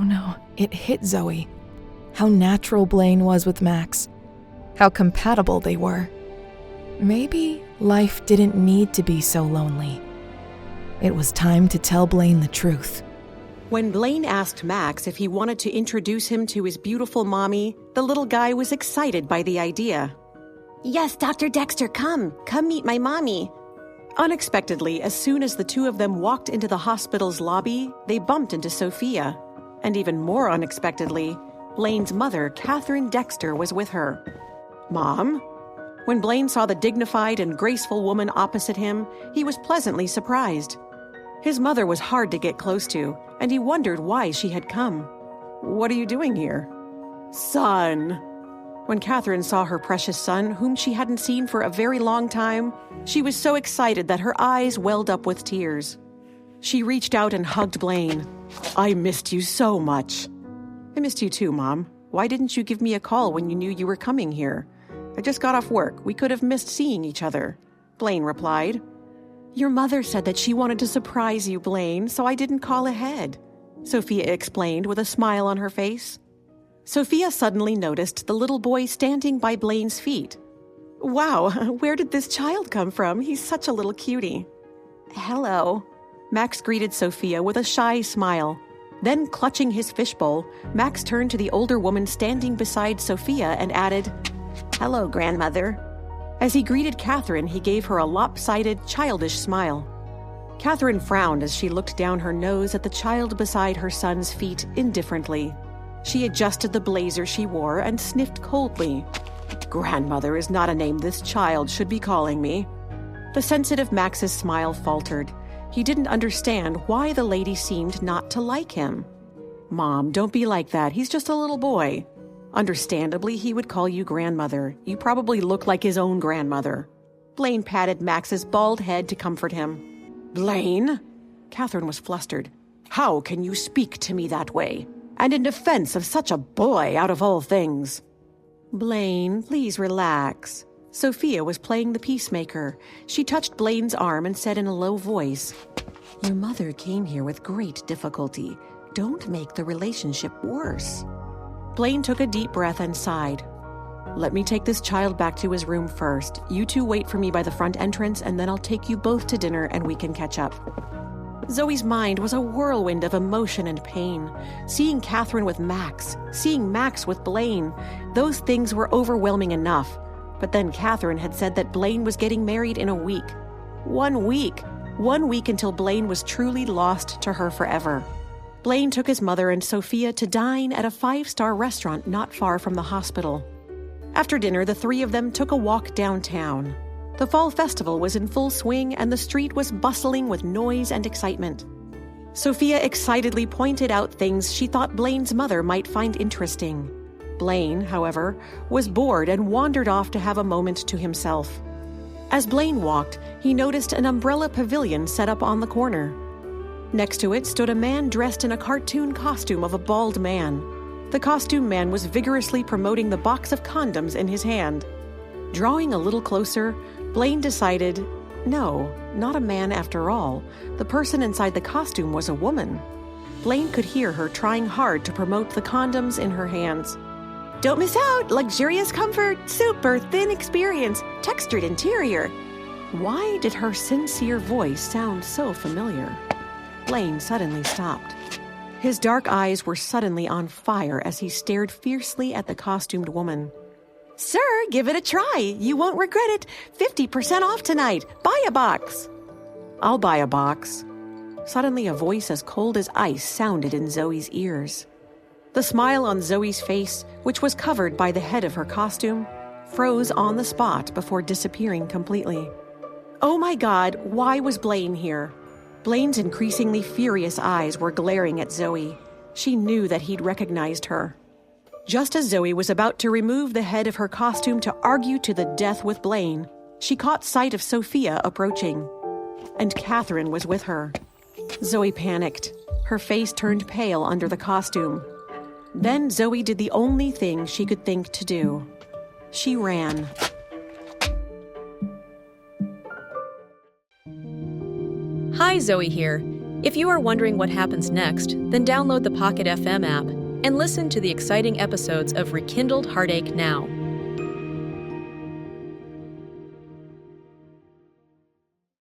No. It hit Zoey. How natural Blaine was with Max. How compatible they were. Maybe life didn't need to be so lonely. It was time to tell Blaine the truth. When Blaine asked Max if he wanted to introduce him to his beautiful mommy, the little guy was excited by the idea. Yes, Dr. Dexter, come meet my mommy. Unexpectedly, as soon as the two of them walked into the hospital's lobby, they bumped into Sophia. And even more unexpectedly, Blaine's mother, Catherine Dexter, was with her. Mom? When Blaine saw the dignified and graceful woman opposite him, he was pleasantly surprised. His mother was hard to get close to, and he wondered why she had come. What are you doing here? Son. When Catherine saw her precious son, whom she hadn't seen for a very long time, she was so excited that her eyes welled up with tears. She reached out and hugged Blaine. I missed you so much. I missed you too, Mom. Why didn't you give me a call when you knew you were coming here? I just got off work. We could have missed seeing each other. Blaine replied. Your mother said that she wanted to surprise you, Blaine, so I didn't call ahead, Sophia explained with a smile on her face. Sophia suddenly noticed the little boy standing by Blaine's feet. Wow, where did this child come from? He's such a little cutie. Hello. Max greeted Sophia with a shy smile. Then, clutching his fishbowl, Max turned to the older woman standing beside Sophia and added, Hello, grandmother. As he greeted Catherine, he gave her a lopsided, childish smile. Catherine frowned as she looked down her nose at the child beside her son's feet indifferently. She adjusted the blazer she wore and sniffed coldly. Grandmother is not a name this child should be calling me. The sensitive Max's smile faltered. He didn't understand why the lady seemed not to like him. Mom, don't be like that. He's just a little boy. Understandably, he would call you grandmother. You probably look like his own grandmother. Blaine patted Max's bald head to comfort him. Blaine? Catherine was flustered. How can you speak to me that way? And in defense of such a boy out of all things. Blaine, please relax. Sophia was playing the peacemaker. She touched Blaine's arm and said in a low voice, Your mother came here with great difficulty. Don't make the relationship worse. Blaine took a deep breath and sighed. Let me take this child back to his room first. You two wait for me by the front entrance, and then I'll take you both to dinner and we can catch up. Zoe's mind was a whirlwind of emotion and pain. Seeing Catherine with Max, seeing Max with Blaine, those things were overwhelming enough. But then Catherine had said that Blaine was getting married in a week. 1 week. 1 week until Blaine was truly lost to her forever. Blaine took his mother and Sophia to dine at a 5-star restaurant not far from the hospital. After dinner, the three of them took a walk downtown. The fall festival was in full swing and the street was bustling with noise and excitement. Sophia excitedly pointed out things she thought Blaine's mother might find interesting. Blaine, however, was bored and wandered off to have a moment to himself. As Blaine walked, he noticed an umbrella pavilion set up on the corner. Next to it stood a man dressed in a cartoon costume of a bald man. The costume man was vigorously promoting the box of condoms in his hand. Drawing a little closer, Blaine decided, no, not a man after all. The person inside the costume was a woman. Blaine could hear her trying hard to promote the condoms in her hands. Don't miss out! Luxurious comfort, super thin experience, textured interior. Why did her sincere voice sound so familiar? Blaine suddenly stopped. His dark eyes were suddenly on fire as he stared fiercely at the costumed woman. Sir, give it a try. You won't regret it. 50% off tonight. Buy a box. I'll buy a box. Suddenly, a voice as cold as ice sounded in Zoe's ears. The smile on Zoe's face, which was covered by the head of her costume, froze on the spot before disappearing completely. Oh my God, why was Blaine here? Blaine's increasingly furious eyes were glaring at Zoey. She knew that he'd recognized her. Just as Zoey was about to remove the head of her costume to argue to the death with Blaine, she caught sight of Sophia approaching. And Catherine was with her. Zoey panicked. Her face turned pale under the costume. Then Zoey did the only thing she could think to do. She ran. Hi, Zoey here. If you are wondering what happens next, then download the Pocket FM app and listen to the exciting episodes of Rekindled Heartache now.